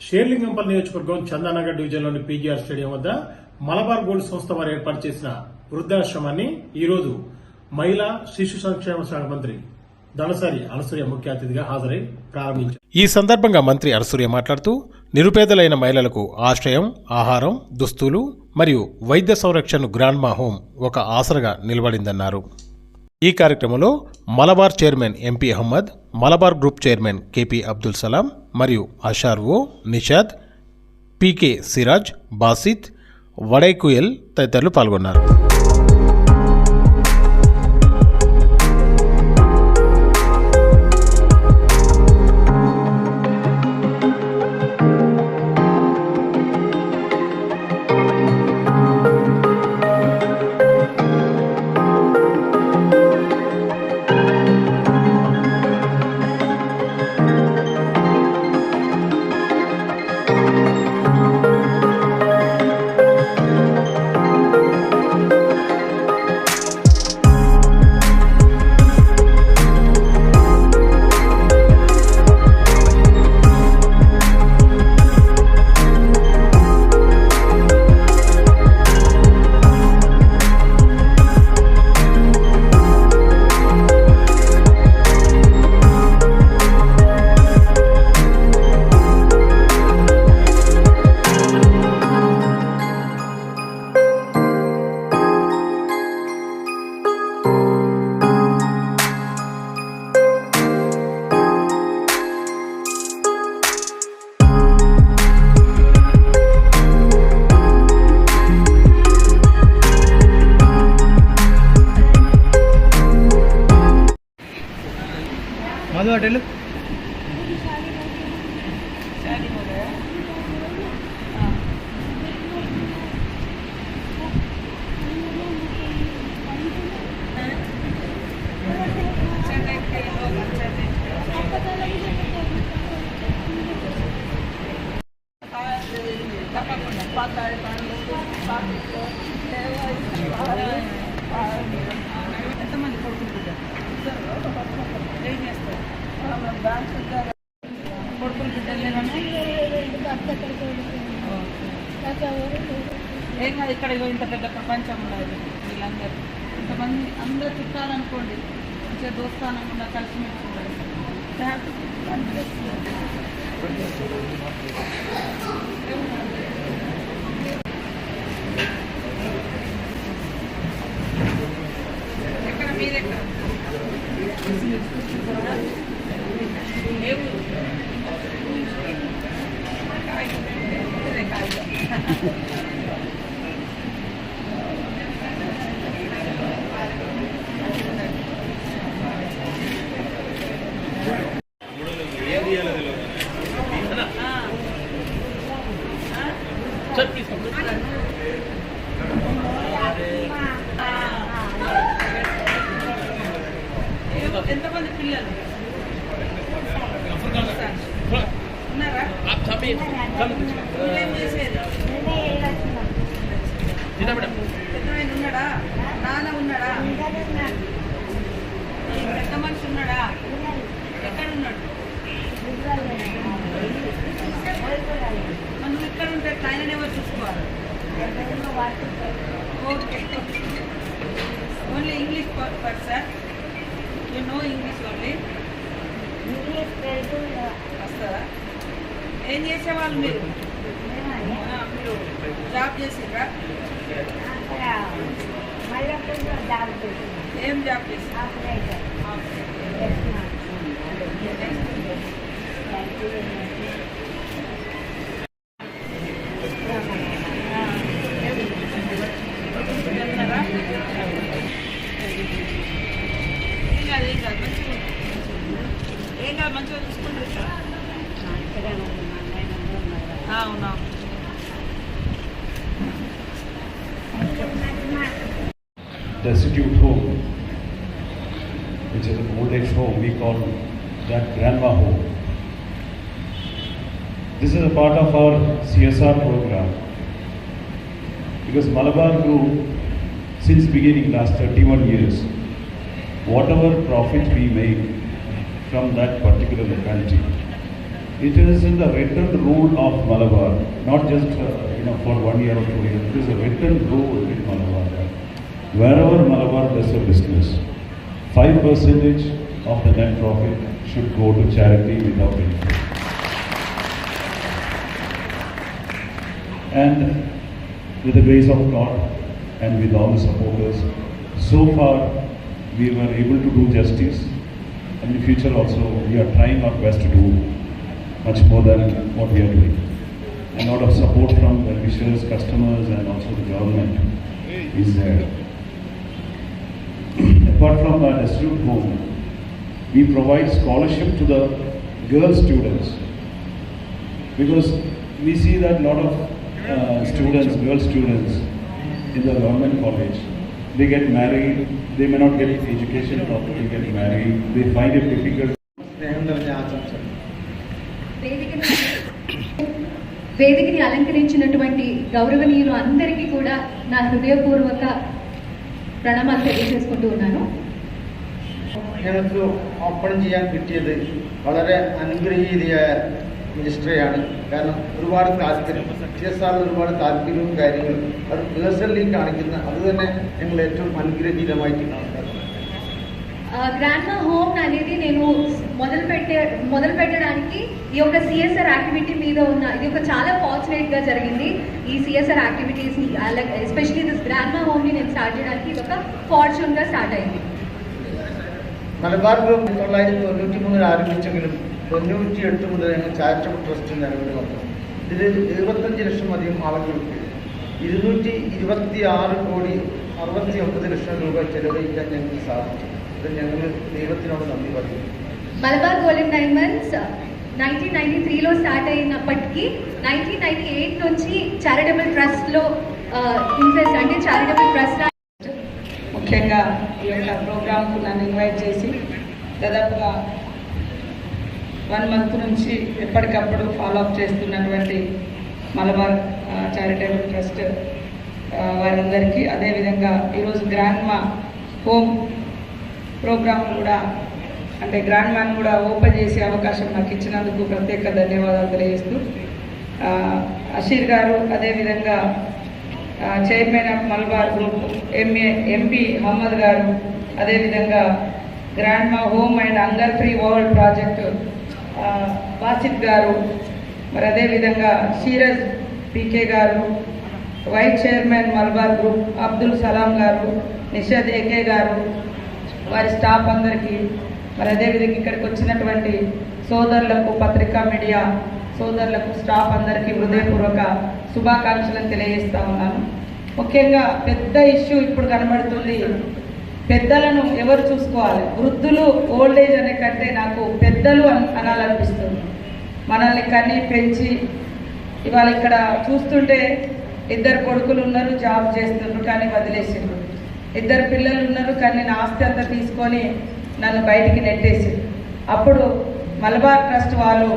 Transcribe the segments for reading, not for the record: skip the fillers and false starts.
షేర్లింగంపల్లి నియోజకవర్గం చందానగర్ డివిజన్లోని PGR stadium వద్ద మలబార్ గోల్డ్ సంస్థ వారు ఏర్పాటు చేసిన వృద్ధాశ్రమాన్ని ఈరోజు మహిళా శిశు సంక్షేమ శాఖ మంత్రి దళసరి అనసూయ ముఖ్య అతిథిగా హాజరై ప్రారంభించారు. ఈ సందర్భంగా మంత్రి అనసూయ మాట్లాడుతూ నిరుపేదలైన మహిళలకు ఆశ్రయం, ఆహారం, దుస్తులు మరియు వైద్య సంరక్షణ గ్రాండ్మా హోమ్ ఒక ఆసరగా నిలబడిందన్నారు. ఈ కార్యక్రమంలో Malabar chairman MP Ahmad, Malabar group chairman KP Abdul Salam మరియు అషార్వో, నిషాద్, పీకే సిరాజ్, బాసిత్, వడైకుయల్ తదితరులు పాల్గొన్నారు. मधु होटल ఎంతమంది కొడుకుంటుంటారు ఏం చేస్తారు కొడుకులు బిడ్డలేనన్నా ఏం కాదు. ఇక్కడ ఇంత పెద్ద ప్రపంచం ఉన్నది. వీళ్ళందరూ ఇంతమంది అందరూ చుట్టాలనుకోండి, మంచిగా దోస్తానకుండా కలిసిమెలిసి ఉంటారు. ఎక్కడ మీరెక్కడ ఎంతమంది పిల్లలు ఉన్నారా? ఏం చేసేది? పెద్దమైన ఉన్నాడా? నాన్న ఉన్నాడా? పెద్ద మనిషి ఉన్నాడా? ఎక్కడ ఉన్నాడు? మనం ఇక్కడ ఉంటే ఆయన ఎవరు చూసుకోవాలి? Okay, only English person. You know English only? వస్తుందా? ఏం చేసేవాళ్ళు మీరు? మీరు జాబ్ చేసిండ్రా? ఏం జాబ్ చేసిండ్రు? ఏం కాదు, మంచిగా చూసుకుంటారు. అవునా? Destitute home, which is an old age home, we call that grandma home. This is a part of our CSR program because Malabar Group, since beginning last 31 years, whatever profit we make from that particular locality, It is in the written rule of Malabar, not just for 1 year or 2 years. It is a written rule in Malabar. Wherever Malabar does a business, 5% of the net profit should go to charity without interest. And with the grace of God and with all the supporters, so far we were able to do justice. In the future also, we are trying our best to do much more than what we are doing. A lot of support from the wishers, customers, and also the government is there. Apart from the Destitute Home, we provide scholarship to the girl students, because we see that a lot of students, girl students in the government college, they get married, they may not get education properly, get married, they find it difficult. వేదికని అలంకరించినటువంటి గౌరవనీయులు అందరికీ కూడా నా హృదయపూర్వక പ്രണാമം తెలియజేసుకుంటూ ఉన్నాను. ഞങ്ങൾക്ക് open ചെയ്യാൻ കിട്ടിയത് വളരെ അനുഗ്രഹീതയായ മിനിസ്ട്രിയാണ്. കാരണം ഒരുപാട് താല്പര്യം, CSR ഒരുപാട് താല്പര്യവും കാര്യങ്ങളും അത് പേഴ്സണലി കാണിക്കുന്ന അത് തന്നെ ഞങ്ങൾ ഏറ്റവും അനുഗ്രഹീതമായിട്ട് കാണുന്നത്. గ్రాండ్ మా హోమ్ అనేది నేను మొదలు పెట్టడానికి ఈ యొక్క సిఎస్ఆర్ యాక్టివిటీ మీద ఉన్న ఇది ఒక చాలా ఫార్చునేట్ గా జరిగింది. ఈ సిఎస్ఆర్ యాక్టివిటీస్ ని ఎస్పెషల్లీ దిస్ గ్రాండ్ మా హోమ్ ని నేను స్టార్ట్ చేయడానికి ఇది ఒక ఫార్చ్యూన్ గా స్టార్ట్ అయింది. മലബാർ ഗ്രൂപ്പ് 1993 ആരംഭിച്ചെങ്കിലും 98 മുതൽ ഞങ്ങൾ ചാരിറ്റബിൾ ട്രസ്റ്റ് നിലവിൽ വന്നു. ഇതിൽ 75 ലക്ഷം അധികം ആളുകൾക്ക് 226 കോടി 69 ലക്ഷം രൂപ ചെലവഴിക്കാൻ ഞങ്ങൾക്ക് സാധിച്ചു. ഇത് ഞങ്ങൾ ദൈവത്തിനോട് നന്ദി പറയുന്നു. మలబార్ గోల్డెన్ డైమండ్స్ 1993లో స్టార్ట్ అయినప్పటికీ 1998 నుంచి చారిటబుల్ ట్రస్ట్ లో ఇన్వెస్ట్ అంటే చారిటబుల్ ట్రస్ట్ ముఖ్యంగా ఈ యొక్క ప్రోగ్రామ్కు నన్ను ఇన్వైట్ చేసి దాదాపుగా 1 మంత్ నుంచి ఎప్పటికప్పుడు ఫాలో అప్ చేస్తున్నటువంటి మలబార్ చారిటబుల్ ట్రస్ట్ వారందరికీ, అదేవిధంగా ఈరోజు గ్రాండ్ మా హోమ్ ప్రోగ్రామ్ కూడా అంటే గ్రాండ్ మ్యాన్ కూడా ఓపెన్ చేసే అవకాశం నాకు ఇచ్చినందుకు ప్రత్యేక ధన్యవాదాలు తెలియజేస్తూ, అషీర్ గారు అదేవిధంగా chairman of Malabar group MP Mohammed గారు, అదేవిధంగా grandma home and hunger free world project Wasif గారు, మరి అదేవిధంగా షీరజ్ పీకే గారు, vice chairman Malabar group Abdul Salam గారు, నిషద్ ఏకే గారు, వారి స్టాఫ్ అందరికీ, మరి అదేవిధంగా ఇక్కడికి వచ్చినటువంటి సోదరులకు, పత్రికా మీడియా సోదరులకు, స్టాఫ్ అందరికీ హృదయపూర్వక శుభాకాంక్షలను తెలియజేస్తా ఉన్నాను. ముఖ్యంగా పెద్ద ఇష్యూ ఇప్పుడు కనబడుతుంది, పెద్దలను ఎవరు చూసుకోవాలి. వృద్ధులు ఓల్డ్ ఏజ్ అనే కంటే నాకు పెద్దలు అనాలనిపిస్తుంది. మనల్ని కని పెంచి ఇవాళ ఇక్కడ చూస్తుంటే 2 కొడుకులు ఉన్నారు, జాబ్ చేస్తున్నారు కానీ వదిలేసిండ్రు, 2 పిల్లలు ఉన్నారు కానీ నా ఆస్తి అంతా తీసుకొని నన్ను బయటికి నెట్టేసి, అప్పుడు మలబార్ ట్రస్ట్ వాళ్ళు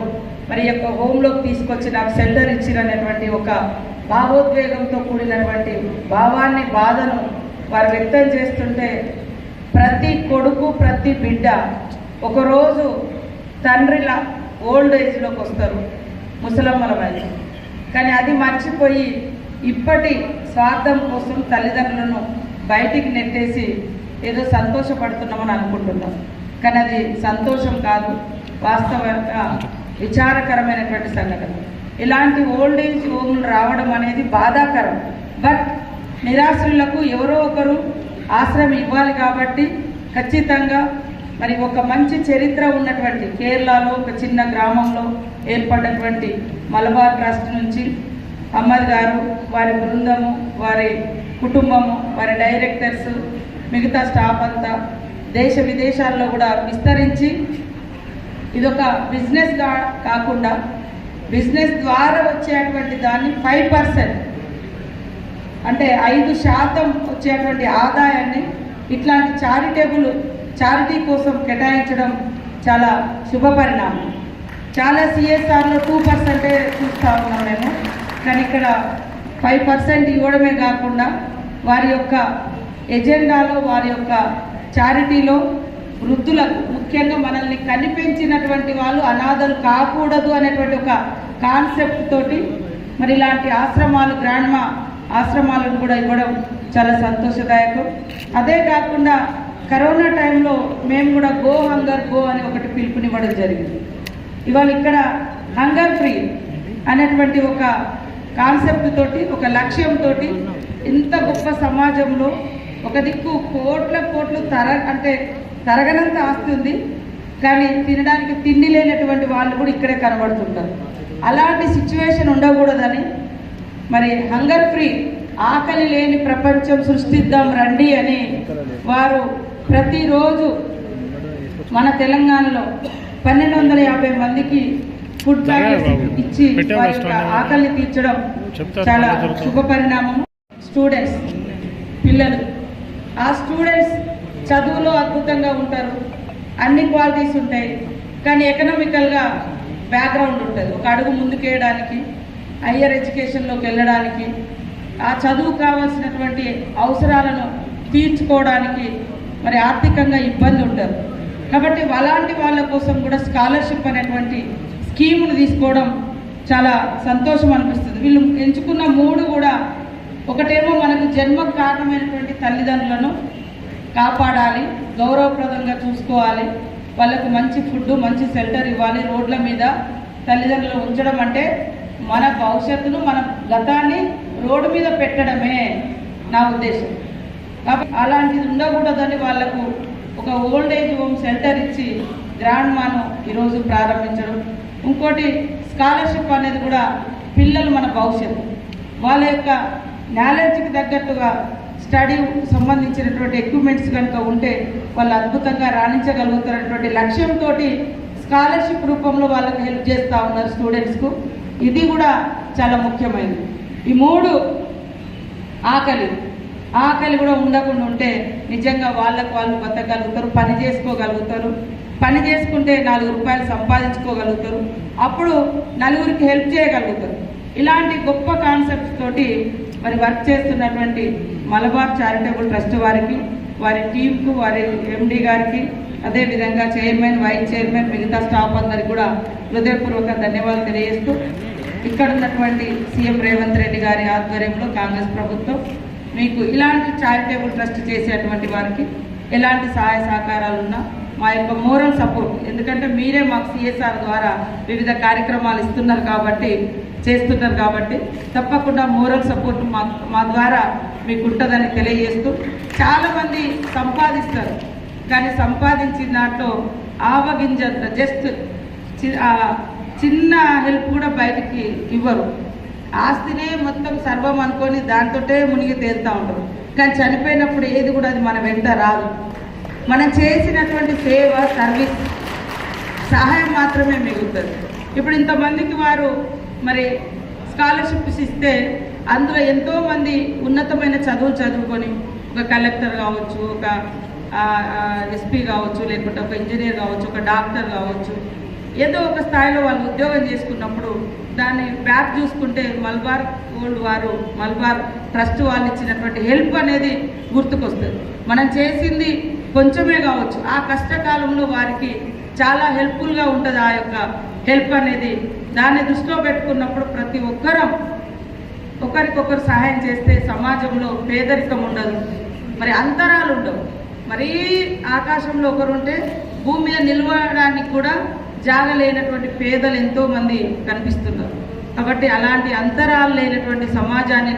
మరి యొక్క హోమ్లోకి తీసుకొచ్చి నాకు షెల్టర్ ఇచ్చిరనేటువంటి ఒక భావోద్వేగంతో కూడినటువంటి భావాన్ని, బాధను వారు వ్యక్తం చేస్తుంటే, ప్రతి కొడుకు ప్రతి బిడ్డ ఒకరోజు తండ్రిలా ఓల్డ్ ఏజ్లోకి వస్తారు ముసలమ్మల వల్ల, కానీ అది మర్చిపోయి ఇప్పటి స్వార్థం కోసం తల్లిదండ్రులను బయటికి నెట్టేసి ఏదో సంతోషపడుతున్నామని అనుకుంటున్నాం. కానీ అది సంతోషం కాదు, వాస్తవంగా విచారకరమైనటువంటి సంఘటన. ఇలాంటి ఓల్డ్ ఏజ్ హోమ్లు రావడం అనేది బాధాకరం. బట్ నిరాశ్రులకు ఎవరో ఒకరు ఆశ్రయం ఇవ్వాలి కాబట్టి ఖచ్చితంగా మరి ఒక మంచి చరిత్ర ఉన్నటువంటి కేరళలో ఒక చిన్న గ్రామంలో ఏర్పడినటువంటి మలబార్ ట్రస్ట్ నుంచి అహ్మద్ గారు, వారి బృందము, వారి కుటుంబము, వారి డైరెక్టర్స్, మిగతా స్టాఫ్ అంతా దేశ విదేశాల్లో కూడా విస్తరించి ఇదొక బిజినెస్గా కాకుండా బిజినెస్ ద్వారా వచ్చేటువంటి దాన్ని 5% అంటే 5% వచ్చేటువంటి ఆదాయాన్ని ఇట్లాంటి చారిటీ కోసం కేటాయించడం చాలా శుభ పరిణామం. చాలా సిఎస్ఆర్లో 2% చూస్తూ ఉన్నాం మేము, కానీ ఇక్కడ 5% ఇవ్వడమే కాకుండా వారి యొక్క ఎజెండాలో, వారి యొక్క చారిటీలో వృద్ధులకు ముఖ్యంగా మనల్ని కనిపించినటువంటి వాళ్ళు అనాథలు కాకూడదు అనేటువంటి ఒక కాన్సెప్ట్ తోటి మరి ఇలాంటి ఆశ్రమాలు గ్రాండ్మా ఆశ్రమాలను కూడా ఇవ్వడం చాలా సంతోషదాయకం. అదే కాకుండా కరోనా టైంలో మేము కూడా గో హంగర్ గో అని ఒకటి పిలుపునివ్వడం జరిగింది. ఇవాళ ఇక్కడ హంగర్ ఫ్రీ అనేటువంటి ఒక కాన్సెప్ట్ తోటి ఒక లక్ష్యంతో ఇంత గొప్ప సమాజంలో ఒక దిక్కు కోట్లు తరగనంత ఆస్తి ఉంది, కానీ తినడానికి తిండి లేనటువంటి వాళ్ళు కూడా ఇక్కడే కనబడుతుంటారు. అలాంటి సిచ్యువేషన్ ఉండకూడదని మరి హంగర్ ఫ్రీ ఆకలి లేని ప్రపంచం సృష్టిద్దాం రండి అని వారు ప్రతిరోజు మన తెలంగాణలో 1250 మందికి ఫుడ్ ప్యాకెట్స్ ఇచ్చి వారి యొక్క ఆకలిని తీర్చడం చాలా శుభ పరిణామం. స్టూడెంట్స్ పిల్లలు ఆ స్టూడెంట్స్ చదువులో అద్భుతంగా ఉంటారు, అన్ని క్వాలిటీస్ ఉంటాయి, కానీ ఎకనామికల్గా బ్యాక్గ్రౌండ్ ఉంటుంది. ఒక అడుగు ముందుకేయడానికి హయ్యర్ ఎడ్యుకేషన్లోకి వెళ్ళడానికి ఆ చదువు కావాల్సినటువంటి అవసరాలను తీర్చుకోవడానికి మరి ఆర్థికంగా ఇబ్బంది ఉంటారు. కాబట్టి అలాంటి వాళ్ళ కోసం కూడా స్కాలర్షిప్ అనేటువంటి స్కీమును తీసుకోవడం చాలా సంతోషం అనిపిస్తుంది. వీళ్ళు ఎంచుకున్న 3 కూడా ఒకటేమో మనకు జన్మకు కారణమైనటువంటి తల్లిదండ్రులను కాపాడాలి, గౌరవప్రదంగా చూసుకోవాలి, వాళ్ళకు మంచి ఫుడ్ మంచి షెల్టర్ ఇవ్వాలి. రోడ్ల మీద తల్లిదండ్రులు ఉంచడం అంటే మన భవిష్యత్తును మన గతాన్ని రోడ్డు మీద పెట్టడమే నా ఉద్దేశం. కాబట్టి అలాంటిది ఉండకూడదని వాళ్లకు ఒక ఓల్డ్ ఏజ్ హోమ్ షెల్టర్ ఇచ్చి గ్రాండ్మాను ఈరోజు ప్రారంభించడం. ఇంకోటి స్కాలర్షిప్ అనేది కూడా పిల్లలు మన భవిష్యత్తు, వాళ్ళ యొక్క నాలెడ్జ్కి తగ్గట్టుగా స్టడీ సంబంధించినటువంటి ఎక్విప్మెంట్స్ కనుక ఉంటే వాళ్ళు అద్భుతంగా రాణించగలుగుతారనేటువంటి లక్ష్యంతో స్కాలర్షిప్ రూపంలో వాళ్ళకి హెల్ప్ చేస్తూ ఉన్నారు స్టూడెంట్స్కు. ఇది కూడా చాలా ముఖ్యమైనది. ఈ 3 ఆకలి కూడా ఉండకుండా ఉంటే నిజంగా వాళ్ళకు వాళ్ళు బతకగలుగుతారు, పని చేసుకోగలుగుతారు, పని చేసుకుంటే 4 రూపాయలు సంపాదించుకోగలుగుతారు, అప్పుడు నలుగురికి హెల్ప్ చేయగలుగుతారు. ఇలాంటి గొప్ప కాన్సెప్ట్స్ తోటి మరి వర్క్ చేస్తున్నటువంటి మలబార్ చారిటబుల్ ట్రస్ట్ వారికి, వారి టీంకు, వారి ఎండి గారికి, అదేవిధంగా చైర్మన్, వైస్ చైర్మన్, మిగతా స్టాఫ్ అందరికి కూడా హృదయపూర్వక ధన్యవాదాలు తెలియజేస్తూ ఇక్కడ ఉన్నటువంటి సీఎం రేవంత్ రెడ్డి గారి ఆధ్వర్యంలో కాంగ్రెస్ ప్రభుత్వం మీకు ఇలాంటి చారిటబుల్ ట్రస్ట్ చేసేటువంటి వారికి ఎలాంటి సహాయ సహకారాలు ఉన్నా మా యొక్క మోరల్ సపోర్ట్, ఎందుకంటే మీరే మాకు సిఎస్ఆర్ ద్వారా వివిధ కార్యక్రమాలు చేస్తున్నారు కాబట్టి తప్పకుండా మోరల్ సపోర్ట్ మా ద్వారా మీకు ఉంటుందని తెలియజేస్తూ, చాలామంది సంపాదిస్తారు కానీ సంపాదించిన దాంట్లో ఆవగింజంత జస్ట్ చిన్న హెల్ప్ కూడా బయటికి ఇవ్వరు. ఆస్తినే మొత్తం సర్వం అనుకొని దాంతోటే మునిగి తేలుతూ ఉంటారు, కానీ చనిపోయినప్పుడు ఏది కూడా అది మన వెంట రాదు. మనం చేసినటువంటి సేవ, సర్వీస్, సహాయం మాత్రమే మిగులుతుంది. ఇప్పుడు ఇంతమందికి వారు మరి స్కాలర్షిప్స్ ఇస్తే అందులో ఎంతోమంది ఉన్నతమైన చదువులు చదువుకొని ఒక కలెక్టర్ కావచ్చు, ఒక ఎస్పీ కావచ్చు, లేకుంటే ఒక ఇంజనీర్ కావచ్చు, ఒక డాక్టర్ కావచ్చు, ఏదో ఒక స్థాయిలో వాళ్ళు ఉద్యోగం చేసుకున్నప్పుడు దాన్ని బ్యాక్ చూసుకుంటే మలబార్ గోల్డ్ వారు, మలబార్ ట్రస్ట్ వాళ్ళు ఇచ్చినటువంటి హెల్ప్ అనేది గుర్తుకొస్తుంది. మనం చేసింది కొంచెమే కావచ్చు, ఆ కష్టకాలంలో వారికి చాలా హెల్ప్ఫుల్గా ఉంటుంది ఆ యొక్క హెల్ప్ అనేది. దాన్ని దృష్టిలో పెట్టుకున్నప్పుడు ప్రతి ఒక్కరం ఒకరికొకరు సహాయం చేస్తే సమాజంలో పేదరికం ఉండదు, మరి అంతరాలు ఉండవు. మరీ ఆకాశంలో ఒకరుంటే భూమి మీద నిలవడానికి కూడా జాగలేనటువంటి పేదలు ఎంతోమంది కనిపిస్తున్నారు. కాబట్టి అలాంటి అంతరాలు లేనటువంటి సమాజాన్ని